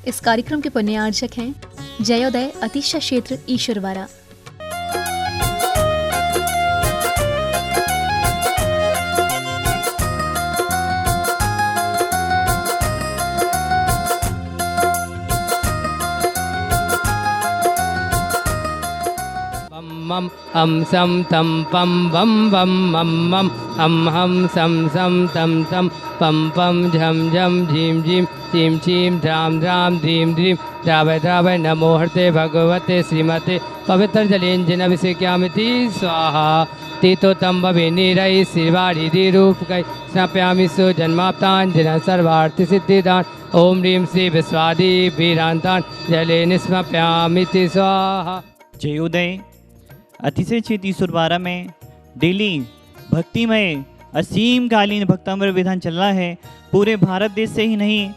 इस कार्यक्रम के पुण्यार्चक हैं जयोदय अतिशा क्षेत्र ईश्वरवारा। मम हम सम तम पम बम बम मम मम हम सम सम तम तम पम पम झम झम झीम झीम चीम चीम ध्राम ध्राम धीम धीम द्रावय द्रावय नमो हरते भगवते श्रीमते पवित्र जलेंजनभिषेक्यामिति स्वाहा तीतो तम भवे नीरय श्रीवारिधि रूप कै स्नाप्यामि सु जन्माप्तांजन सर्वार्थ सिद्धिदान ओम ह्रीं श्री विश्वादि वीरांतान जले निस्मप्यामिति स्वाहा। जयोदय अतिशय क्षेत्र ईश्वरवारा में डेली भक्तिमय असीम कालीन भक्तामृत विधान चल रहा है। पूरे भारत देश से ही नहीं,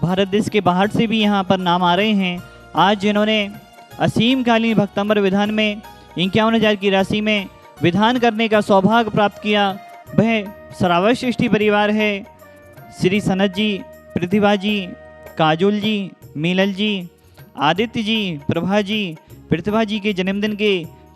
भारत देश के बाहर से भी यहाँ पर नाम आ रहे हैं। आज जिन्होंने असीम कालीन भक्तामृत विधान में 51,000 की राशि में विधान करने का सौभाग्य प्राप्त किया, वह सरावत श्रेष्ठी परिवार है। श्री सनत जी, प्रतिभा जी, काजोल जी, मीनल जी, आदित्य जी, प्रभा जी, प्रतिभा जी के जन्मदिन के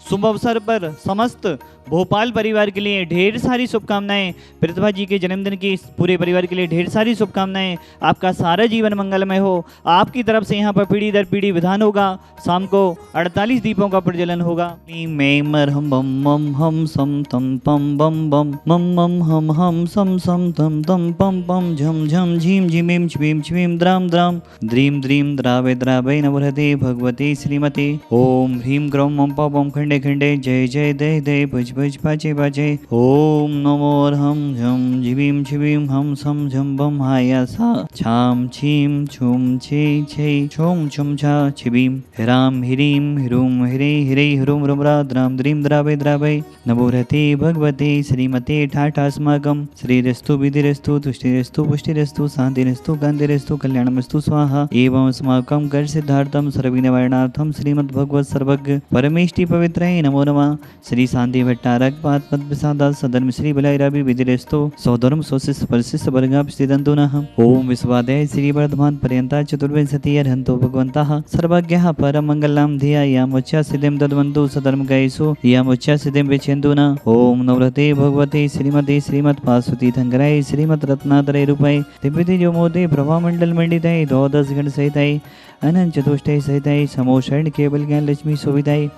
शुभ अवसर पर समस्त भोपाल परिवार के लिए ढेर सारी शुभकामनाएं। प्रतिभा जी के जन्मदिन की पूरे परिवार के लिए ढेर सारी शुभकामनाएं। आपका सारा जीवन मंगलमय हो। आपकी तरफ से यहाँ पर पीढ़ी दर पीढ़ी विधान होगा। शाम को 48 दीपों का प्रज्वलन होगा। मैं मर हम बम मम हम सम तम पम बम बम मम मम हम सम सम तम तम पम पम झम झम झीम झिमीम झीम झीम द्राम द्राम द्रीम द्रीम द्रावे द्रावे नवहृदे भगवते श्रीमते ओम ह्रीम ग्रौम मम पम खंडे खंडे जय जय दय दय भज भज बाजे बाजे ओम नमो हम झम झिबीम झिबीम हम सम झम बम हाया सा छाम छीम छुम छे छे छुम छुम छा छिबीम हिराम हिरीम हिरूम हिरे हिरे हिरूम रुम राम द्रीम द्रावे द्रावे नमो रते भगवते श्रीमते ठाठास्माकं श्रीरस्तु विधिरस्तु तुष्टिरस्तु पुष्टिरस्तु शांतिरस्तु कांतिरस्तु कल्याणमस्तु स्वाहा एवं अस्माकं कर सिद्धार्थम सर्वविघ्ननिवारणार्थम श्रीमद्भगवत सर्वज्ञ परमेष्टि पवित्राय नमो नमः। श्री शांति भट्टारक पाद पद प्रसादा सदर्म श्री बलैरावी विधिरेस्तो सौधर्म सोसिस परसिस वर्गाप स्थितंतु नः ओम विश्वादय श्री वर्धमान पर्यंता चतुर्विंशति अर्हन्तो भगवन्तः सर्वज्ञः परम मंगलम धियायामुच्च सिद्धिं दद्वन्तु सधर्म गयसु यामुच्च सिद्धिं विचेन्तु न ओम नवरते भगवते श्रीमते श्रीमत् पार्वती थंगराय श्रीमत् रत्नात्रय रूपाय दिव्य जोमोदे प्रभा मंडल मंडिताय द्वादश गण सहिताय अनंत चतुष्टय सहिताय समोषण केवल ज्ञान लक्ष्मी सुविधाय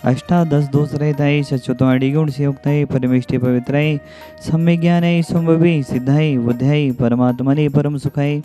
अष्टादश दोष रहताय सचोतवाणी गुण से युक्ताय परमेष्टि पवित्राय सम्य ज्ञानाय संभवी सिद्धाय बुद्धाय परमात्मने परम सुखाय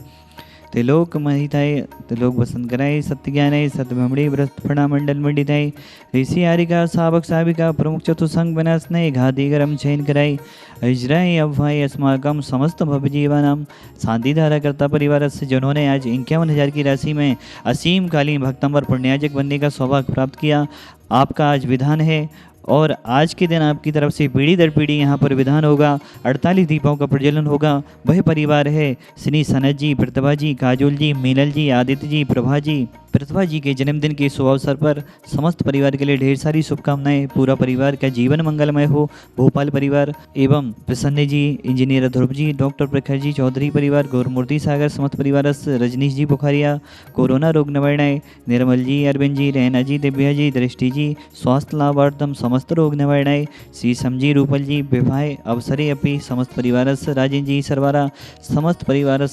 त्रिलोक महिताय त्रिलोक वसंत कराय सत्य ज्ञानाय सत्यभ्रमणे व्रत फणा मंडल मंडिताय ऋषि आरिका सावक साविका प्रमुख चतुसंग बनासनय घाती गरम चयन कराय अजराय अभय अस्माकम समस्त भवजीवानां शांतिधारा करता परिवार से जिन्होंने आज 51,000 की राशि में असीम कालीन भक्तंबर पुण्याजक बनने का सौभाग्य प्राप्त किया। आपका आज विधान है और आज के दिन आपकी तरफ से पीढ़ी दर पीढ़ी यहाँ पर विधान होगा। 48 दीपों का प्रज्वलन होगा। वह परिवार है श्री सनत जी, प्रतिभा जी, काजोल जी, मीनल जी, आदित्य जी, प्रभा जी। प्रतिभा जी के जन्मदिन के शुभ अवसर पर समस्त परिवार के लिए ढेर सारी शुभकामनाएं। पूरा परिवार का जीवन मंगलमय हो। भोपाल परिवार एवं प्रसन्न जी, इंजीनियर ध्रुव जी, डॉक्टर प्रखर जी, चौधरी परिवार, गौरमूर्ति सागर समस्त परिवार, रजनीश जी बुखारिया, कोरोना रोग निवारणाय, निर्मल जी, अरविंद जी, रैना जी, दिव्या जी, दृष्टि जी, स्वास्थ्य लाभार्थम समस्त रोग निवारणाय, श्री समजी, रूपल जी, विवाह अवसरे अपि समस्त परिवार, राजेंद्र जी सरवारा समस्त परिवार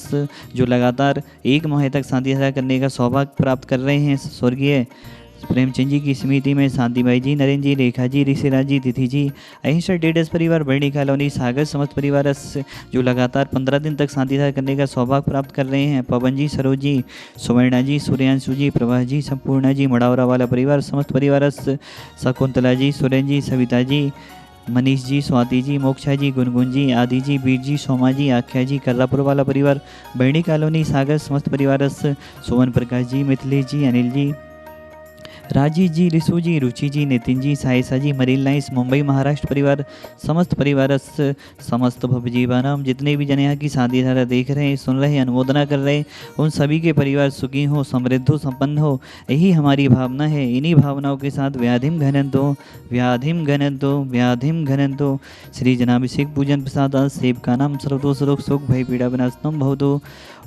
जो लगातार एक माह तक शांति धारा करने का सौभाग्य प्राप्त कर रहे हैं। स्वर्गीय प्रेमचंद जी की स्मृति में शांतिबाई जी, नरेंद्र जी, रेखा जी, ऋषिराज जी, तिथि जी, अहिंसा डेडस परिवार, बर्णी कॉलोनी, सागर समस्त परिवार जो लगातार 15 दिन तक शांति धारा करने का सौभाग्य प्राप्त कर रहे हैं। पवन जी, सरोज जी, सुवर्णा जी, सूर्यांशु जी, प्रभा जी, संपूर्णा जी, मड़ावरा वाला परिवार समस्त परिवार, शकुंतला जी, सुरेन जी, सविता जी, मनीष जी, स्वाति जी, मोक्षा जी, गुनगुन जी, आदि जी, वीर जी, सोमा जी, आख्या जी, कर्रापुर वाला परिवार, बर्णी कॉलोनी, सागर समस्त परिवार, सोवन प्रकाश जी, मिथिलेश जी, अनिल जी, राजीव जी, रिसु जी, रुचि जी, नितिन जी, सायसा जी, मरील लाइन्स मुंबई महाराष्ट्र परिवार समस्त परिवार समस्त भवजीवानाम जितने भी जन यहाँ की शादी धारा देख रहे हैं, सुन रहे हैं, अनुमोदना कर रहे हैं, उन सभी के परिवार सुखी हो, समृद्ध हो, संपन्न हो, यही हमारी भावना है। इन्हीं भावनाओं के साथ व्याधिम घनंतो व्याधिम घनंतो व्याधिम घनंतो श्री जनाभिषेक पूजन प्रसाद सेव का नाम सर्वतो सुख सुख भय पीड़ा विनाशनम भवतो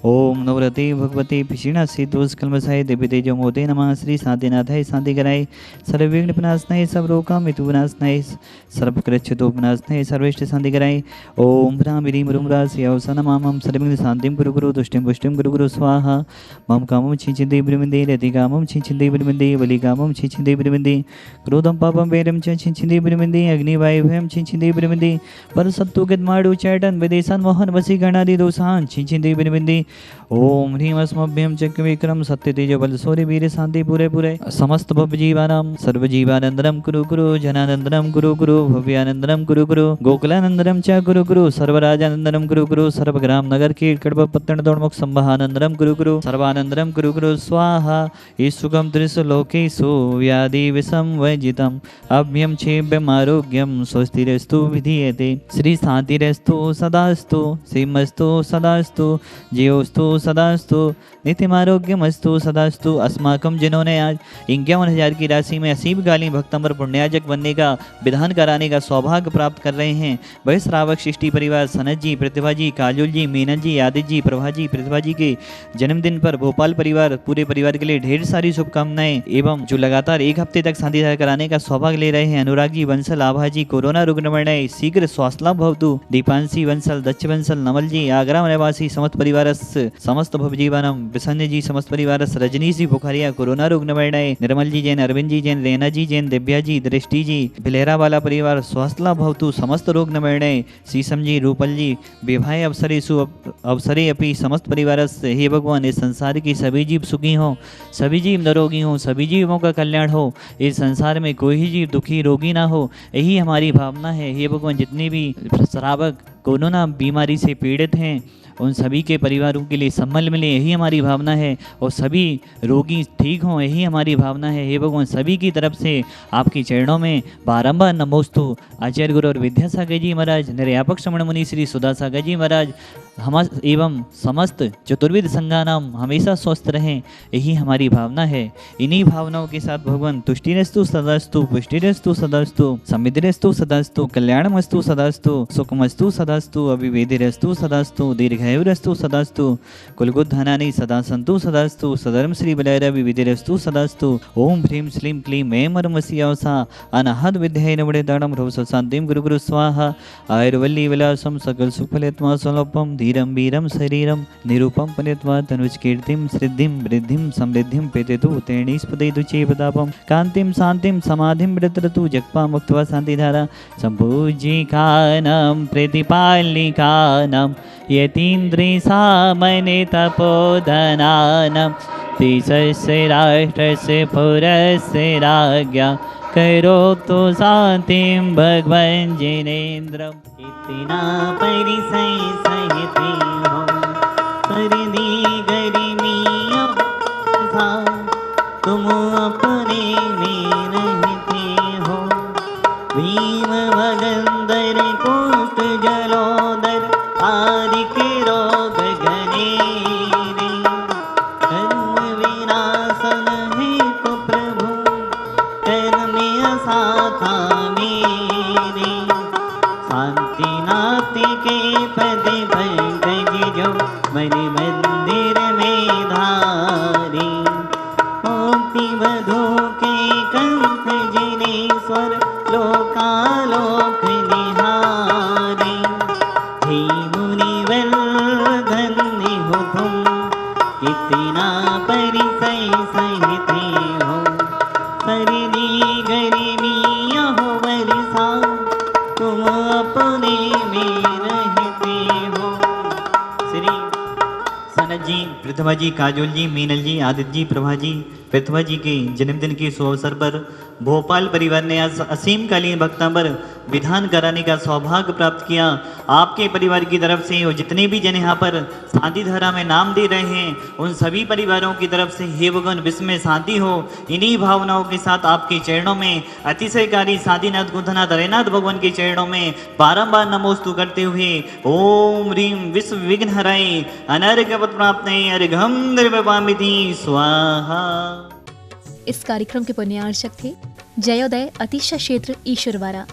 ओम नवरते भगवते पिशीणासी दोषकल्मषाय देवी तेजो मोदे नमः। श्री शांतिनाथाय शांति कराय सर्वविघ्न विनाशनाय सर्वरोगामितु विनाशनाय सर्वकृच्छितो विनाशनाय सर्वेष्ट शांति कराय। ओम ह्रां ह्रीं ह्रूं ह्रां श्रीं नमामं सर्वविघ्न शांतिं कुरु कुरु तुष्टिं पुष्टिं कुरु कुरु स्वाहा। मम कामं छिंचिदे ब्रह्मन्दे रतिकामं छिंचिदे ब्रह्मन्दे बलिकामं छिंचिदे ब्रह्मन्दे क्रोधं पापं वैरं च छिंचिदे ब्रह्मन्दे अग्निवायुभयं छिंचिदे ब्रह्मन्दे परसत्तु गद्माडु चैटन विदेशान् मोहन वशीकरणादि दोषान् छिंचिदे ब्रह्मन्दे। ओम ह्रीं अस्मभ्यं चक्रविक्रम सत्य तेजो बल शौर्य वीर शांति पूरे पूरे समस्त भव जीवानां सर्वजीवानंदनम कुरु कुरु जनानंदनम कुरु कुरु भव्यानंदनम कुरु कुरु गोकुलानंदनम च कुरु कुरु सर्वराजानंदनम कुरु कुरु सर्वग्राम नगर कीट कड़प पत्तन दौड़मुख संभानंदनम कुरु कुरु सर्वानंदनम कुरु कुरु स्वाहा। ईसुकम त्रिषु लोकेषु व्याधि विषम वजितम अभ्यम क्षेभ्यम आरोग्यम स्वस्तिरस्तु विधीयते। श्री शांतिरस्तु सदास्तु श्रीमस्तु सदास्तु जयोस्तु सदास्तु नित्यमारोग्यमस्तु सदास्तु। अस्माकम जिन्होंने आज 51,000 की राशि में असीमकालीन भक्तंबर पुण्याजक बनने का विधान कराने का सौभाग्य प्राप्त कर रहे हैं, वह श्रावक सृष्टि परिवार सनत जी, प्रतिभा जी, काजोल जी, मीनन जी, आदित्य जी, प्रभा जी, प्रतिभा जी के जन्मदिन पर भोपाल परिवार पूरे परिवार के लिए ढेर सारी शुभकामनाएं एवं जो लगातार एक हफ्ते तक शांति कराने का सौभाग्य ले रहे हैं, अनुराग जी, वंसल, आभा जी, कोरोना रुग्णमय शीघ्र स्वास्थ्य भवतु। दीपांशी वंसल, दक्ष वंसल, नवल जी, आगरा निवासी समस्त परिवार समस्त भवजीवानम, प्रसन्न जी समस्त परिवार, रजनीश जी बुखारिया कोरोना रुग्णमय, निर्मल जी जैन, अरविंद जी जैन, रेना जी जैन, दिव्या जी, दृष्टि जी, बिलेरा वाला परिवार स्वास्थ्य भवतु समस्त रोगनमय, शीशम जी, रूपल जी, विवाह अवसरेषु अवसरे अपि समस्त परिवार। हे भगवान, इस संसार की सभी जीव सुखी हों, सभी जीव निरोगी हों, सभी जीवों का कल्याण हो, इस संसार में कोई ही जीव दुखी रोगी ना हो, यही हमारी भावना है। हे भगवान, जितने भी श्रावक कोरोना बीमारी से पीड़ित हैं उन सभी के परिवारों के लिए संबल मिले, यही हमारी भावना है, और सभी रोगी ठीक हों, यही हमारी भावना है। हे भगवान, सभी की तरफ से आपके चरणों में बारंबार नमोस्तु। आचार्य गुरु और विद्यासागर जी महाराज, निर्यापक श्रमण मुनि श्री सुधासागर जी महाराज हम एवं समस्त चतुर्विद संघानाम हमेशा स्वस्थ रहें, यही हमारी भावना है। इन्हीं भावनाओं के साथ भगवान तुष्टिरस्तु सदास्तु, पुष्टिरस्तु सदास्तु, समृद्धिरस्तु सदास्तु, कल्याणमस्तु सदास्तु, सुखमस्तु सदास्तु, अभिवेदिरस्तु सदास्तु, दीर्घायुरस्तु सदास्तु, कुलगुद्धनानि सदा सन्तु सदास्तु, सधर्म श्री बलैरवि विधिरस्तु सदास्तु। ओम ह्रीं श्रीं क्लीं ऐं मर्मस्यावसा अनाहत विद्याय नवड़े दाड़म ह्रव शांतिं गुरु गुरु स्वाहा। आयुर्वल्ली विलासम सकल सुफलेत्मा स्वल्पम धीरम वीरम शरीरम निरूपम पुनित्वा तनुज कीर्तिम सिद्धिं वृद्धिं समृद्धिं पेतेतु तेणीस्पदेतु चेपदापम कांतिम शांतिम समाधिं व्रतरतु जगपा मुक्त्वा शांतिधारा संपूजिकानां प्रतिपालिकानां यतीन्द्रि सामने तपोधनानां देशस्य राष्ट्रस्य पुरस्य राज्ञा करो तो शांतिं भगवन् जिनेन्द्रम्। इतना परिसय सहते हो परदी गर्मियों था, तुम अपने में रहते हो। भीम भगंदर कोट जलोदर आदिक रोग घनेरे, कर्म विनाशन है तो प्रभु कर्म असाथा मेरे। शांतिनाथ के पद पंकज जो मन मंदिर में धारे, मुक्ति वधु के कंठ जिनेश्वर लोकालोक निहारे। हे मुनिवर धन्य हो तुम, कितना परिसय सहते हो। सर्दी गर्मियाँ हो वर्षा, तुम अपने में रहते हो। श्री सनत जी, प्रतिभा जी, काजोल जी, मीनल जी, आदित्य जी, प्रभा जी, प्रतिभा जी के जन्मदिन के शुभ अवसर पर भोपाल परिवार ने आज असीमकालीन भक्तंबर विधान कराने का सौभाग्य प्राप्त किया। आपके परिवार की तरफ से और जितने भी जन यहाँ पर शांति धारा में नाम दे रहे हैं, उन सभी परिवारों की तरफ से हे भगवान विश्व में शांति हो। इन्हीं भावनाओं के साथ आपके चरणों में अतिशयकारी शांतिनाथ गुंथनाथ हरेनाथ भगवान के चरणों में बारंबार नमोस्तु करते हुए ओम ह्रीं विश्व विघ्न हराय अनर्घपत प्राप्त अर्घम निर्वपामिति स्वाहा। इस कार्यक्रम के पुण्यार्चक थे जयोदय अतिशा क्षेत्र ईश्वरवारा।